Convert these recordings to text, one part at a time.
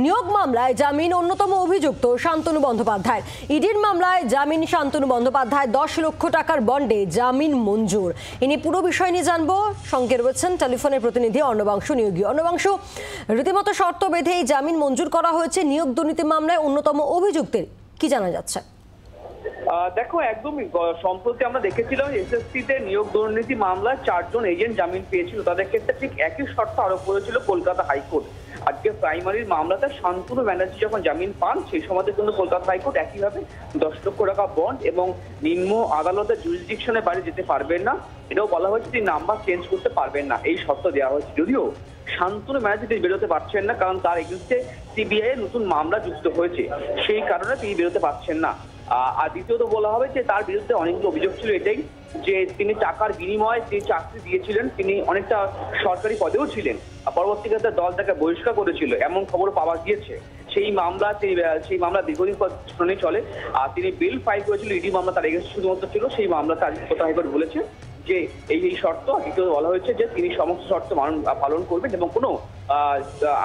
নিয়োগ মামলায় জামিন অন্যতম অভিযুক্ত শান্তনু বন্দ্যোপাধ্যায়। ইডির মামলায় জামিন শান্তনু বন্দ্যোপাধ্যায় 10 লক্ষ টাকার বন্ডে জামিন মঞ্জুর। ইনি পুরো বিষয় নিয়ে জানবো। সঙ্গে রয়েছেন টেলিফোনের প্রতিনিধি অর্ণবাংশু নিয়োগী। অর্ণবাংশু, রীতিমতো শর্ত বেঁধে এই জামিন মঞ্জুর করা হয়েছে নিয়োগ দুর্নীতি মামলায় অন্যতম অভিযুক্তের, কি জানা যাচ্ছে? দেখো, একদমই সম্প্রতি আমরা দেখেছিলাম এসএসসিতে নিয়োগ দুর্নীতি মামলায় 4 জন এজেন্ট জামিন পেয়েছিল। তাদের ক্ষেত্রে ঠিক একই শর্ত আরোপ করেছিল কলকাতা হাইকোর্ট। আজকে প্রাইমারির মামলাতে শান্তনু ব্যানার্জি যখন জামিন পান, সেই সময় কিন্তু কলকাতা হাইকোর্ট একইভাবে 10 লক্ষ টাকা বন্ড এবং নিম্ন আদালতের জুরিসডিকশনে বাইরে যেতে পারবেন না, এটাও বলা হয়েছে তিনি নাম্বার চেঞ্জ করতে পারবেন না, এই শর্ত দেওয়া হয়েছে। যদিও শান্তনু ব্যানার্জি তিনি বেরোতে পারছেন না, কারণ তার এগেইনস্টে সিবিআই এর নতুন মামলা যুক্ত হয়েছে, সেই কারণে তিনি বেরোতে পারছেন না। আর দ্বিতীয়ত বলা হবে যে তার বিরুদ্ধে অনেকগুলো অভিযোগ ছিল এটাই যে তিনি টাকার বিনিময়ে তিনি চাকরি দিয়েছিলেন, তিনি অনেকটা সরকারি পদেও ছিলেন, পরবর্তীকালে দল তাকে বহিষ্কার করেছিল এমন খবর পাওয়া গিয়েছে। সেই মামলা দীর্ঘদিন শুনানি চলে। আর তিনি বিল ফাইল করেছিল, ইডি মামলা তার এগেইনস্টে শুধুমাত্র ছিল। সেই মামলাতে আজকে কলকাতা হাইকোর্ট বলেছে যে এই শর্ত, দ্বিতীয়ত বলা হয়েছে যে তিনি সমস্ত শর্ত পালন করবেন এবং কোনো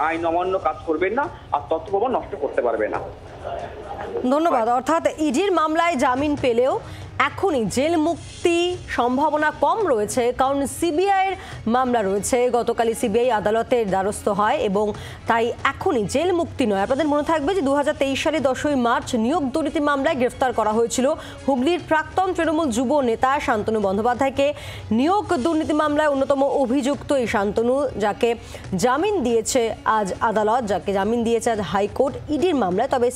আইন অমান্য কাজ করবেন না, আর তথ্য প্রমাণ নষ্ট করতে পারবে না। ধন্যবাদ। অর্থাৎ ইডির মামলায় জামিন পেলেও এখনই জেল মুক্তি সম্ভাবনা কম রয়েছে, কারণ সিবিআইয়ের মামলা রয়েছে। গতকালই সিবিআই আদালতের দ্বারস্থ হয় এবং তাই এখনই জেল মুক্তি নয়। আপনাদের মনে থাকবে যে 2023 সালে 10ই মার্চ নিয়োগ দুর্নীতি মামলায় গ্রেফতার করা হয়েছিল হুগলির প্রাক্তন তৃণমূল যুব নেতা শান্তনু বন্দ্যোপাধ্যায়কে। নিয়োগ দুর্নীতি মামলায় অন্যতম অভিযুক্ত এই শান্তনু, যাকে জামিন দিয়েছে আজ আদালত, যাকে জামিন দিয়েছে আজ হাইকোর্ট ইডির মামলায়। তবে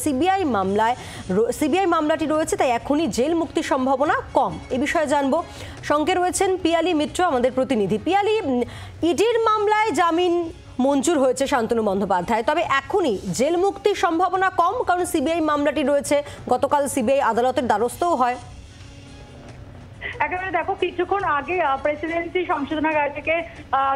সিবিআই মামলাটি রয়েছে, তাই এখনই জেল মুক্তি সম্ভাবনা কম। এ বিষয়ে জানবো। সঙ্গে রয়েছেন পিয়ালি মিত্র, আমাদের প্রতিনিধি। পিয়ালি, ইডির মামলায় জামিন মঞ্জুর হয়েছে শান্তনু বন্দ্যোপাধ্যায়, তবে এখনই জেল মুক্তির সম্ভাবনা কম, কারণ সিবিআই মামলাটি রয়েছে। গতকাল সিবিআই আদালতের দ্বারস্থও হয়। একেবারে দেখো, কিছুক্ষণ আগে প্রেসিডেন্সি সংশোধনাগার থেকে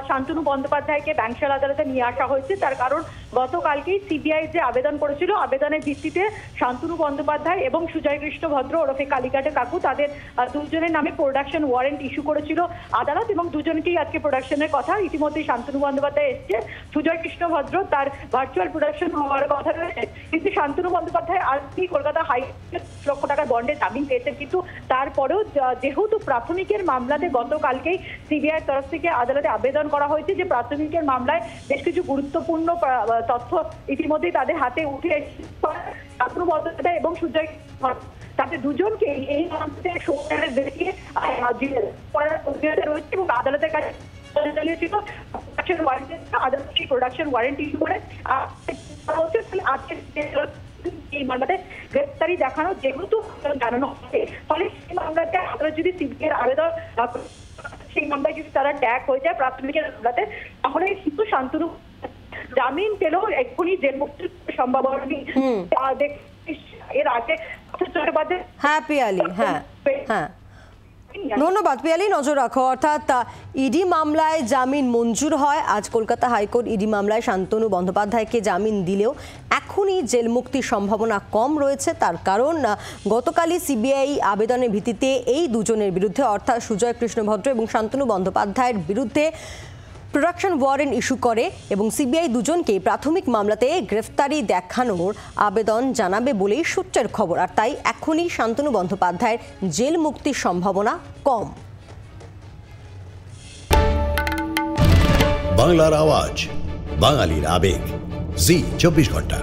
শান্তনু বন্দ্যোপাধ্যায়কে ব্যাংশাল আদালতে নিয়ে আসা হয়েছে। তার কারণ গতকালকেই সিবিআই যে আবেদন করেছিল, আবেদনের ভিত্তিতে শান্তনু বন্দ্যোপাধ্যায় এবং সুজয় কৃষ্ণ ভদ্র ওরফে কালীঘাটের কাকু, তাদের দুজনের নামে প্রোডাকশন ওয়ারেন্ট ইস্যু করেছিল আদালত, এবং দুজনকেই আজকে প্রোডাকশনের কথা। ইতিমধ্যেই শান্তনু বন্দ্যোপাধ্যায় এসছে, সুজয় কৃষ্ণ ভদ্র তার ভার্চুয়াল প্রোডাকশন হওয়ার কথা রয়েছে। কিন্তু শান্তনু বন্দ্যোপাধ্যায় আজকেই কলকাতা হাইকোর্টে 10 লক্ষ টাকার বন্ডে জামিন পেয়েছেন। কিন্তু তারপরেও যেহেতু প্রাথমিকের মামলাতে গতকালকেই সিবিআই তরফ থেকে আদালতে আবেদন করা হয়েছে যে প্রাথমিকের মামলায় বেশ কিছু গুরুত্বপূর্ণ তথ্য ইতিমধ্যেই তাদের হাতে উঠে এসেছে। শান্তনু বন্দ্যোপাধ্যায় এবং সুজয় তাদের দুজনকে এই মামলাতে সোমবারে দেখিয়ে রয়েছে এবং আদালতের কাছে চালিয়েছিল আদালত সেই প্রোডাকশন ওয়ারেন্ট ইস্যু করে আজকে এই মামলাতে গ্রেফতারি দেখানো যেহেতু জানানো হবে, ফলে সেই মামলাতে আদালত যদি সিবিআইয়ের আবেদন সেই মামলায় যদি তারা ট্যাগ হয়ে যায় প্রাথমিকের মামলাতে, তাহলে কিন্তু শান্তনু জামিন পেলেও এক্ষুনি জেল মুক্তির সম্ভাবনা নেই। এর আগে হ্যাঁ পিয়ালি, হ্যাঁ ধন্যবাদ পিয়ালি। নজর রাখো, অর্থাৎ ইডি মামলায় জামিন মঞ্জুর হয় আজ। কলকাতা হাইকোর্ট ইডি মামলায় শান্তনু বন্দ্যোপাধ্যায়কে জামিন দিলেও এখনই জেল মুক্তির সম্ভাবনা কম রয়েছে। তার কারণ গতকালই সিবিআই আবেদনের ভিত্তিতে এই দুজনের বিরুদ্ধে, অর্থাৎ সুজয় কৃষ্ণ ভদ্র এবং শান্তনু বন্দ্যোপাধ্যায়ের বিরুদ্ধে প্রোডাকশন ওয়ারেন্ট ইস্যু করে এবং সিবিআই দুজনকে প্রাথমিক মামলাতে গ্রেফতারি দেখানোর আবেদন জানাবে বলেই সূত্রের খবর। আর তাই এখনই শান্তনু বন্দ্যোপাধ্যায়ের জেল মুক্তির সম্ভাবনা কম। বাংলার আওয়াজ, বাঙালির আবেগ, জি 24 ঘন্টা।